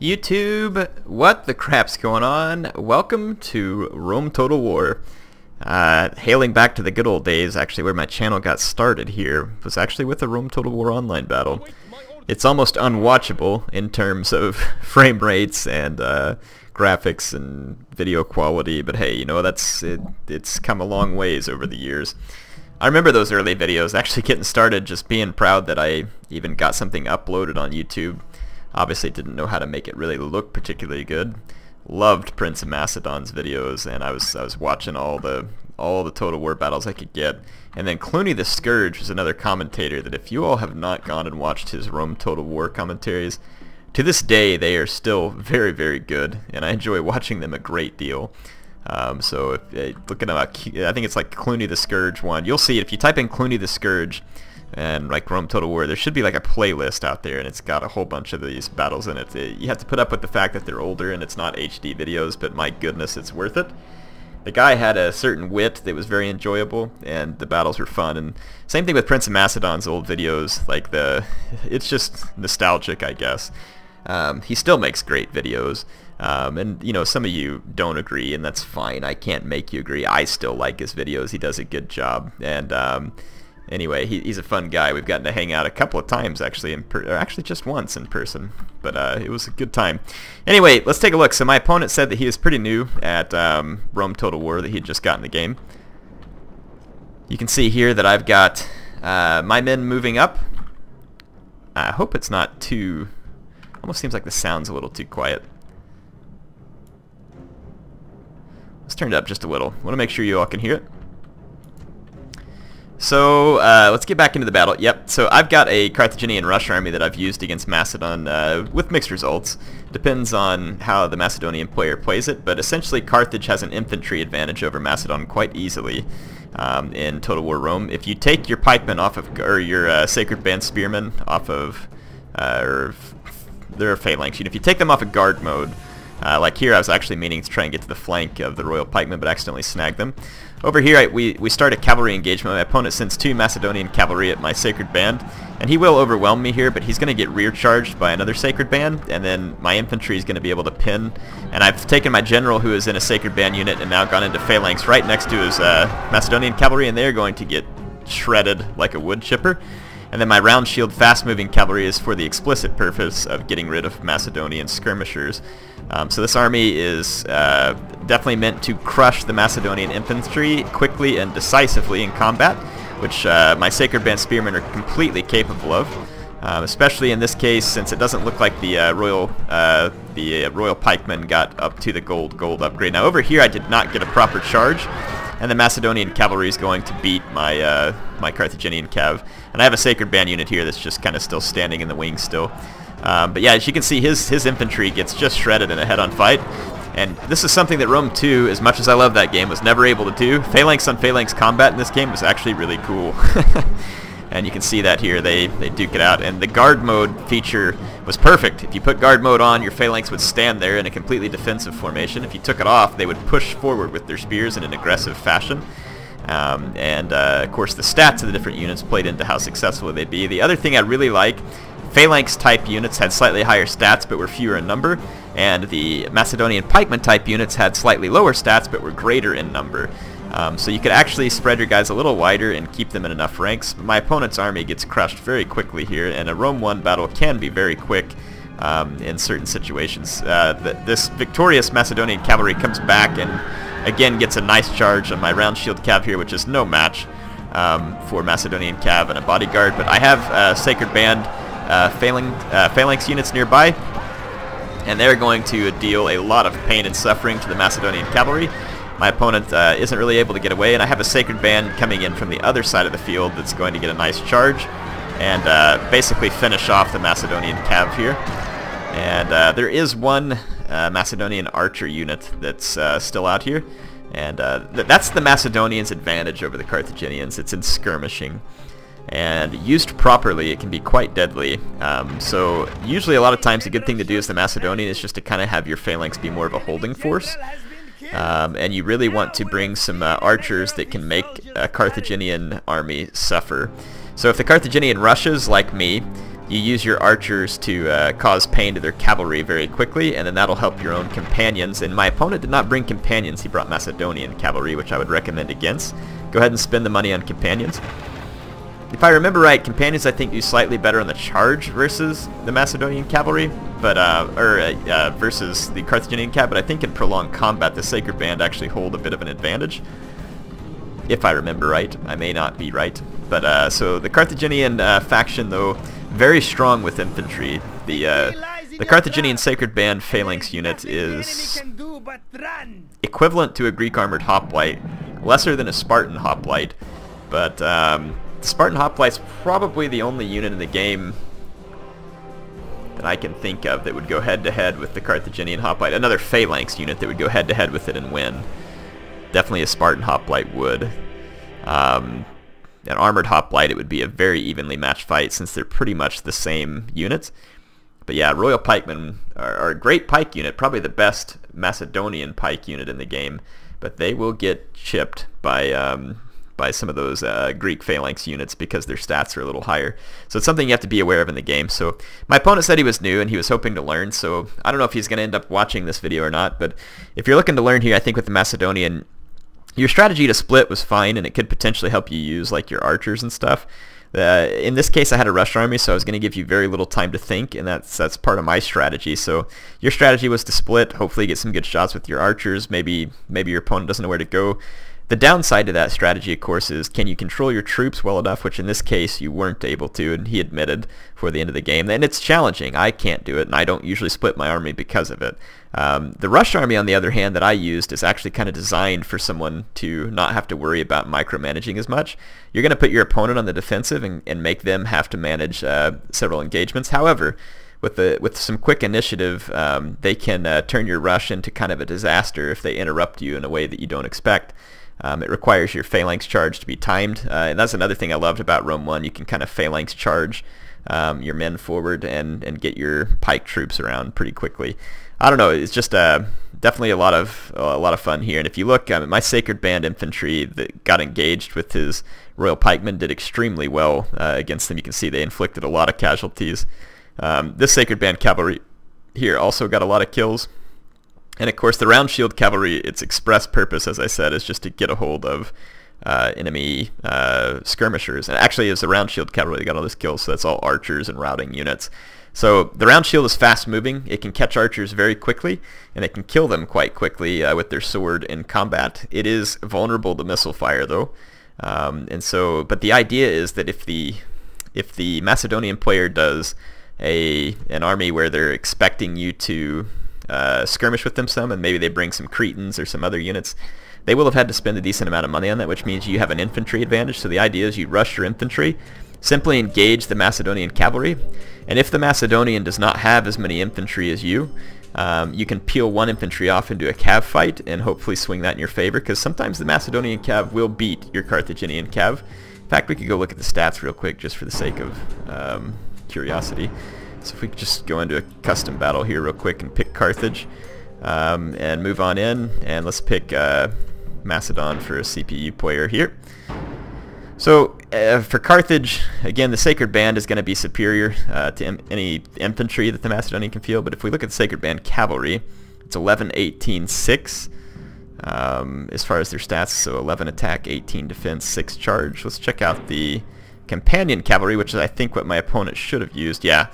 YouTube, what the crap's going on? Welcome to Rome Total War. Hailing back to the good old days, actually where my channel got started here, was actually with the Rome Total War online battle. It's almost unwatchable in terms of frame rates and graphics and video quality, but hey, you know, it's come a long ways over the years. I remember those early videos, actually getting started, just being proud that I even got something uploaded on YouTube. Obviously didn't know how to make it really look particularly good. Loved Prince of Macedon's videos, and I was watching all the Total War battles I could get. And then Clooney the Scourge was another commentator that if you all have not gone and watched his Rome Total War commentaries, to this day they are still very, very good, and I enjoy watching them a great deal. So if looking at, I think it's like Clooney the Scourge one. You'll see it if you type in Clooney the Scourge and like Rome Total War, there should be like a playlist out there, and it's got a whole bunch of these battles in it. You have to put up with the fact that they're older and it's not HD videos, but my goodness, it's worth it. The guy had a certain wit that was very enjoyable, and the battles were fun. And same thing with Prince of Macedon's old videos. Like it's just nostalgic, I guess. He still makes great videos, and you know, some of you don't agree, and that's fine. I can't make you agree. I still like his videos. He does a good job, and anyway, he's a fun guy. We've gotten to hang out a couple of times actually, or actually just once in person, but it was a good time. Anyway, let's take a look. So my opponent said that he is pretty new at Rome Total War, that he had just gotten the game. You can see here that I've got my men moving up. I hope it's not too... Almost seems like the sound's a little too quiet. Let's turn it up just a little. I want to make sure you all can hear it. So let's get back into the battle. Yep, so I've got a Carthaginian rush army that I've used against Macedon with mixed results. Depends on how the Macedonian player plays it, but essentially Carthage has an infantry advantage over Macedon quite easily in Total War Rome. If you take your pikemen off of, or your Sacred Band spearmen off of, or their phalanx, if you take them off of guard mode, like here I was actually meaning to try and get to the flank of the royal pikemen, but accidentally snagged them. Over here we start a cavalry engagement. My opponent sends 2 Macedonian cavalry at my Sacred Band, and he will overwhelm me here, but he's going to get rear charged by another Sacred Band, and then my infantry is going to be able to pin. And I've taken my general, who is in a Sacred Band unit, and now gone into phalanx right next to his Macedonian cavalry, and they're going to get shredded like a wood chipper. And then my round shield fast-moving cavalry is for the explicit purpose of getting rid of Macedonian skirmishers. So this army is definitely meant to crush the Macedonian infantry quickly and decisively in combat, which my Sacred Band spearmen are completely capable of. Especially in this case, since it doesn't look like the royal pikemen got up to the gold upgrade. Now over here I did not get a proper charge, and the Macedonian cavalry is going to beat my my Carthaginian cav. And I have a Sacred Band unit here that's just kind of still standing in the wings still. But yeah, as you can see, his infantry gets just shredded in a head-on fight. And this is something that Rome 2, as much as I love that game, was never able to do. Phalanx on phalanx combat in this game was actually really cool. And you can see that here, they duke it out. And the guard mode feature was perfect. If you put guard mode on, your phalanx would stand there in a completely defensive formation. If you took it off, they would push forward with their spears in an aggressive fashion. Of course, the stats of the different units played into how successful they'd be. The other thing I really like, phalanx type units had slightly higher stats but were fewer in number, and the Macedonian pikeman type units had slightly lower stats but were greater in number. So you could actually spread your guys a little wider and keep them in enough ranks. My opponent's army gets crushed very quickly here, and a Rome 1 battle can be very quick in certain situations. This victorious Macedonian cavalry comes back and again gets a nice charge on my round shield cav here, which is no match for Macedonian cav and a bodyguard, but I have Sacred Band phalanx units nearby, and they're going to deal a lot of pain and suffering to the Macedonian cavalry. My opponent isn't really able to get away, and I have a Sacred Band coming in from the other side of the field that's going to get a nice charge and basically finish off the Macedonian cav here. And there is one Macedonian archer unit that's still out here, and that's the Macedonians' advantage over the Carthaginians. It's in skirmishing, and used properly it can be quite deadly. So usually a lot of times the good thing to do as the Macedonian is just to kind of have your phalanx be more of a holding force, and you really want to bring some archers that can make a Carthaginian army suffer. So if the Carthaginian rushes like me, you use your archers to cause pain to their cavalry very quickly, and then that'll help your own companions. And my opponent did not bring companions, he brought Macedonian cavalry, which I would recommend against. Go ahead and spend the money on companions. If I remember right, companions I think do slightly better on the charge versus the Macedonian cavalry, but versus the Carthaginian cav, but I think in prolonged combat the Sacred Band actually hold a bit of an advantage. If I remember right, I may not be right. But so the Carthaginian faction, though, very strong with infantry. The Carthaginian Sacred Band phalanx unit is equivalent to a Greek armored hoplite, lesser than a Spartan hoplite, but the Spartan hoplite's probably the only unit in the game that I can think of that would go head-to-head with the Carthaginian hoplite. Another phalanx unit that would go head-to-head with it and win. Definitely a Spartan hoplite would. An armored hoplite, it would be a very evenly matched fight since they're pretty much the same units. But yeah, Royal Pikemen are a great pike unit, probably the best Macedonian pike unit in the game, but they will get chipped by some of those Greek phalanx units because their stats are a little higher. So it's something you have to be aware of in the game. So my opponent said he was new and he was hoping to learn, so I don't know if he's going to end up watching this video or not, but if you're looking to learn here, I think with the Macedonian, your strategy to split was fine, and it could potentially help you use like your archers and stuff. In this case, I had a rush army, so I was going to give you very little time to think, and that's part of my strategy. So your strategy was to split, hopefully get some good shots with your archers. Maybe your opponent doesn't know where to go. The downside to that strategy, of course, is can you control your troops well enough, which in this case you weren't able to, and he admitted for the end of the game. And it's challenging. I can't do it, and I don't usually split my army because of it. The rush army, on the other hand, that I used is actually kind of designed for someone to not have to worry about micromanaging as much. You're going to put your opponent on the defensive and make them have to manage several engagements. However, with some quick initiative, they can turn your rush into kind of a disaster if they interrupt you in a way that you don't expect. It requires your phalanx charge to be timed, and that's another thing I loved about Rome 1. You can kind of phalanx charge your men forward and get your pike troops around pretty quickly. I don't know, it's just definitely a lot of fun here. And if you look, my Sacred Band infantry that got engaged with his Royal Pikemen did extremely well against them. You can see they inflicted a lot of casualties. This Sacred Band cavalry here also got a lot of kills. And of course the round shield cavalry, its express purpose, as I said, is just to get a hold of enemy skirmishers. And actually it was the round shield cavalry that got all those kills, so that's all archers and routing units. So the round shield is fast moving, it can catch archers very quickly, and it can kill them quite quickly with their sword in combat. It is vulnerable to missile fire though. But the idea is that if the Macedonian player does an army where they're expecting you to skirmish with them some, and maybe they bring some Cretans or some other units, they will have had to spend a decent amount of money on that, which means you have an infantry advantage. So the idea is you rush your infantry, simply engage the Macedonian cavalry, and if the Macedonian does not have as many infantry as you can peel one infantry off into a cav fight and hopefully swing that in your favor, because sometimes the Macedonian cav will beat your Carthaginian cav. In fact, we could go look at the stats real quick just for the sake of curiosity. So if we could just go into a custom battle here real quick and pick Carthage and move on in, and let's pick Macedon for a CPU player here. So for Carthage, again, the Sacred Band is going to be superior to any infantry that the Macedonian can field, but if we look at the Sacred Band cavalry, it's 11, 18, 6 as far as their stats, so 11 attack, 18 defense, 6 charge. Let's check out the companion cavalry, which is I think what my opponent should have used. Yeah.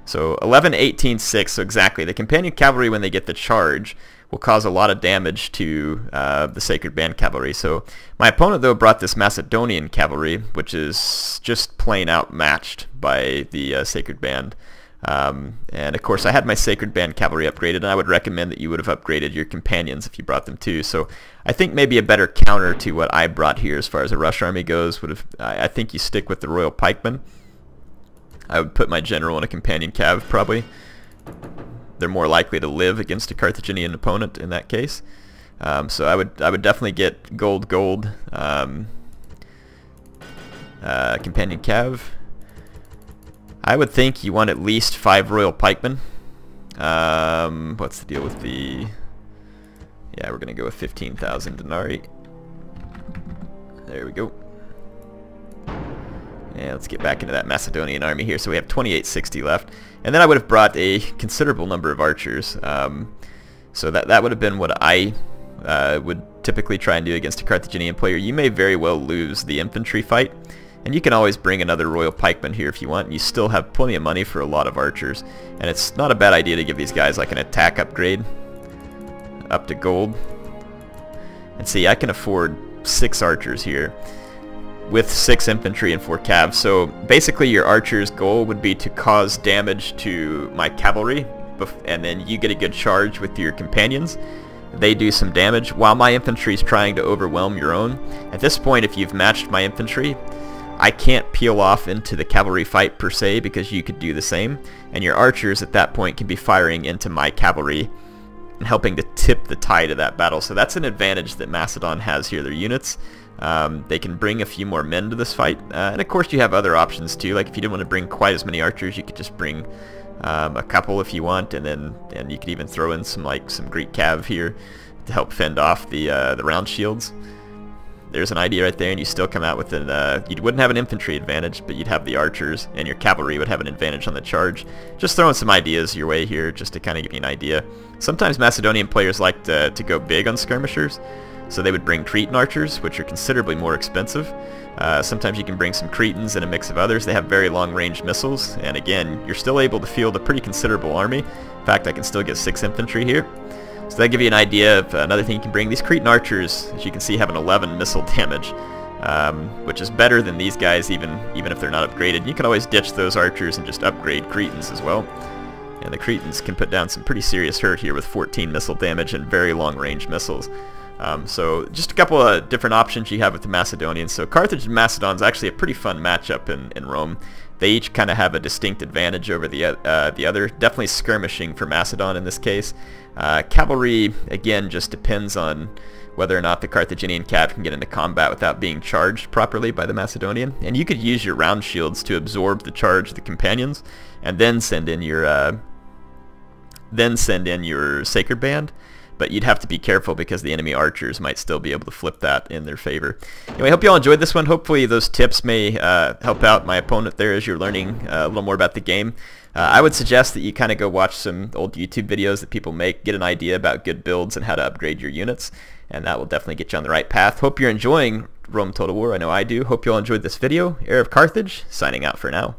So 11, 18, 6, so exactly. The companion cavalry, when they get the charge, will cause a lot of damage to the Sacred Band cavalry. So my opponent, though, brought this Macedonian cavalry, which is just plain outmatched by the Sacred Band. And of course, I had my Sacred Band cavalry upgraded, and I would recommend that you would have upgraded your companions if you brought them too. So I think maybe a better counter to what I brought here as far as a rush army goes would have, I think you stick with the Royal Pikemen. I would put my general in a companion cav probably. They're more likely to live against a Carthaginian opponent in that case. So I would definitely get gold companion cav. I would think you want at least 5 Royal Pikemen. What's the deal with the... Yeah, we're going to go with 15,000 denarii. There we go. And let's get back into that Macedonian army here. So we have 2860 left. And then I would have brought a considerable number of archers. So that would have been what I would typically try and do against a Carthaginian player. You may very well lose the infantry fight. And you can always bring another royal pikeman here if you want. You still have plenty of money for a lot of archers. And it's not a bad idea to give these guys like an attack upgrade up to gold. And see, I can afford 6 archers here with 6 infantry and 4 cav. So basically your archer's goal would be to cause damage to my cavalry, and then you get a good charge with your companions. They do some damage while my infantry is trying to overwhelm your own. At this point, if you've matched my infantry, I can't peel off into the cavalry fight per se because you could do the same, and your archers at that point can be firing into my cavalry and helping to tip the tide of that battle. So that's an advantage that Macedon has here. Their units, they can bring a few more men to this fight, and of course you have other options too. Like if you didn't want to bring quite as many archers, you could just bring a couple if you want, and you could even throw in some Greek cav here to help fend off the round shields. There's an idea right there, and you still come out with an, you wouldn't have an infantry advantage, but you'd have the archers, and your cavalry would have an advantage on the charge. Just throwing some ideas your way here, just to kind of give you an idea. Sometimes Macedonian players like to go big on skirmishers, so they would bring Cretan archers, which are considerably more expensive. Sometimes you can bring some Cretans and a mix of others. They have very long-range missiles, and again, you're still able to field a pretty considerable army. In fact, I can still get 6 infantry here. So that gives you an idea of another thing you can bring. These Cretan archers, as you can see, have an 11 missile damage, which is better than these guys even if they're not upgraded. You can always ditch those archers and just upgrade Cretans as well. And the Cretans can put down some pretty serious hurt here with 14 missile damage and very long-range missiles. So just a couple of different options you have with the Macedonians. So Carthage and Macedon is actually a pretty fun matchup in Rome. They each kind of have a distinct advantage over the other. Definitely skirmishing for Macedon in this case. Cavalry, again, just depends on whether or not the Carthaginian cav can get into combat without being charged properly by the Macedonian. And you could use your round shields to absorb the charge of the companions, and then send in your sacred band. But you'd have to be careful because the enemy archers might still be able to flip that in their favor. Anyway, I hope you all enjoyed this one. Hopefully those tips may help out my opponent there as you're learning a little more about the game. I would suggest that you kind of go watch some old YouTube videos that people make, get an idea about good builds and how to upgrade your units, and that will definitely get you on the right path. Hope you're enjoying Rome Total War. I know I do. Hope you all enjoyed this video. HeirofCarthage, signing out for now.